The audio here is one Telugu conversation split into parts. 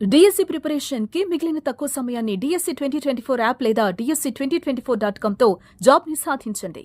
డిఎస్సి ప్రిపరేషన్ కి మిగిలిన తక్కువ సమయాన్ని డిఎస్సి 2024 యాప్ లేదా DSC2024.com తో జాబ్ ని సాధించండి.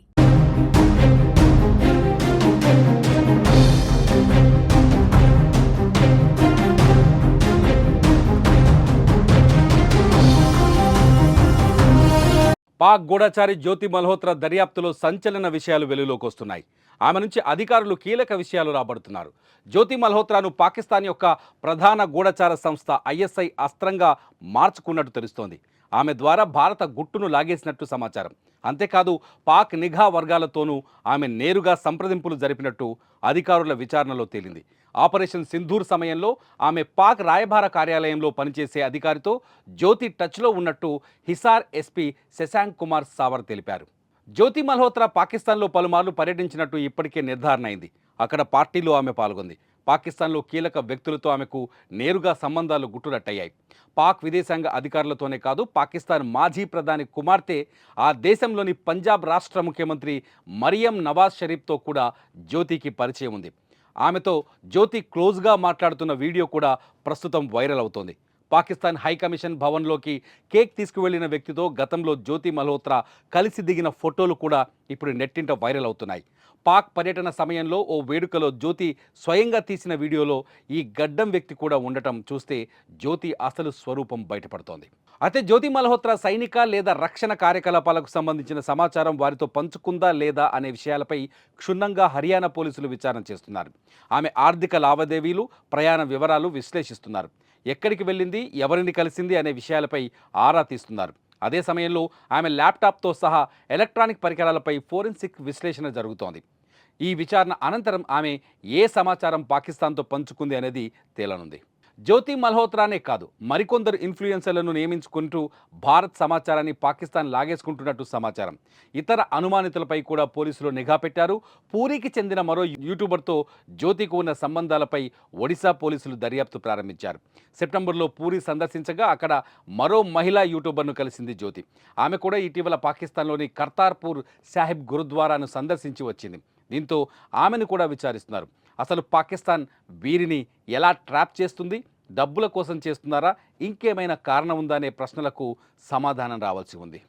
పాక్ గూఢచారి జ్యోతి మల్హోత్రా దర్యాప్తులో సంచలన విషయాలు వెలుగులోకి వస్తున్నాయి. ఆమె నుంచి అధికారులు కీలక విషయాలు రాబడుతున్నారు. జ్యోతి మల్హోత్రాను పాకిస్తాన్ యొక్క ప్రధాన గూఢచార సంస్థ ISI అస్త్రంగా మార్చుకున్నట్టు తెలుస్తోంది. ఆమె ద్వారా భారత గుట్టును లాగేసినట్టు సమాచారం. అంతేకాదు పాక్ నిఘా వర్గాలతోనూ ఆమె నేరుగా సంప్రదింపులు జరిపినట్టు అధికారుల విచారణలో తేలింది. ఆపరేషన్ సింధూర్ సమయంలో ఆమె పాక్ రాయబార కార్యాలయంలో పనిచేసే అధికారితో జ్యోతి టచ్లో ఉన్నట్టు హిసార్ SP శశాంక్ కుమార్ సావర్ తెలిపారు. జ్యోతి మల్హోత్రా పాకిస్తాన్లో పలుమార్లు పర్యటించినట్టు ఇప్పటికే నిర్ధారణ అయింది. అక్కడ పార్టీలో ఆమె పాల్గొంది. పాకిస్తాన్లో కీలక వ్యక్తులతో ఆమెకు నేరుగా సంబంధాలు గుట్టురట్టయ్యాయి. పాక్ విదేశాంగ అధికారులతోనే కాదు, పాకిస్తాన్ మాజీ ప్రధాని కుమార్తె, ఆ దేశంలోని పంజాబ్ రాష్ట్ర ముఖ్యమంత్రి మరియం నవాజ్ షరీఫ్తో కూడా జ్యోతికి పరిచయం ఉంది. ఆమెతో జ్యోతి క్లోజ్గా మాట్లాడుతున్న వీడియో కూడా ప్రస్తుతం వైరల్ అవుతోంది. పాకిస్తాన్ హైకమిషన్ భవన్లోకి కేక్ తీసుకువెళ్లిన వ్యక్తితో గతంలో జ్యోతి మల్హోత్రా కలిసి దిగిన ఫోటోలు కూడా ఇప్పుడు నెట్టింట వైరల్ అవుతున్నాయి. పాక్ పర్యటన సమయంలో ఓ వేడుకలో జ్యోతి స్వయంగా తీసిన వీడియోలో ఈ గడ్డం వ్యక్తి కూడా ఉండటం చూస్తే జ్యోతి అసలు స్వరూపం బయటపడుతోంది. అయితే జ్యోతి మల్హోత్రా సైనిక లేదా రక్షణ కార్యకలాపాలకు సంబంధించిన సమాచారం వారితో పంచుకుందా లేదా అనే విషయాలపై క్షుణ్ణంగా హర్యానా పోలీసులు విచారణ చేస్తున్నారు. ఆమె ఆర్థిక లావాదేవీలు, ప్రయాణ వివరాలు విశ్లేషిస్తున్నారు. ఎక్కడికి వెళ్ళింది, ఎవరిని కలిసింది అనే విషయాలపై ఆరా తీస్తున్నారు. అదే సమయంలో ఆమె ల్యాప్టాప్తో సహా ఎలక్ట్రానిక్ పరికరాలపై ఫోరెన్సిక్ విశ్లేషణ జరుగుతోంది. ఈ విచారణ అనంతరం ఆమె ఏ సమాచారం పాకిస్తాన్తో పంచుకుంది అనేది తేలనుంది. జ్యోతి మల్హోత్రానే కాదు, మరికొందరు ఇన్ఫ్లుయెన్సర్లను నియమించుకుంటూ భారత్ సమాచారాన్ని పాకిస్తాన్ లాగేసుకుంటున్నట్టు సమాచారం. ఇతర అనుమానితులపై కూడా పోలీసులు నిఘా పెట్టారు. పూరికి చెందిన మరో యూట్యూబర్తో జ్యోతికి ఉన్న సంబంధాలపై ఒడిశా పోలీసులు దర్యాప్తు ప్రారంభించారు. సెప్టెంబర్లో పూరి సందర్శించగా అక్కడ మరో మహిళా యూట్యూబర్ను కలిసింది జ్యోతి. ఆమె కూడా ఇటీవల పాకిస్తాన్లోని కర్తార్పూర్ సాహిబ్ గురుద్వారాను సందర్శించి వచ్చింది. దీంతో ఆమెను కూడా విచారిస్తున్నారు. అసలు పాకిస్తాన్ వీరిని ఎలా ట్రాప్ చేస్తుంది? డబ్బుల కోసం చేస్తున్నారా? ఇంకేమైనా కారణం ఉందా అనే ప్రశ్నలకు సమాధానం రావాల్సి ఉంది.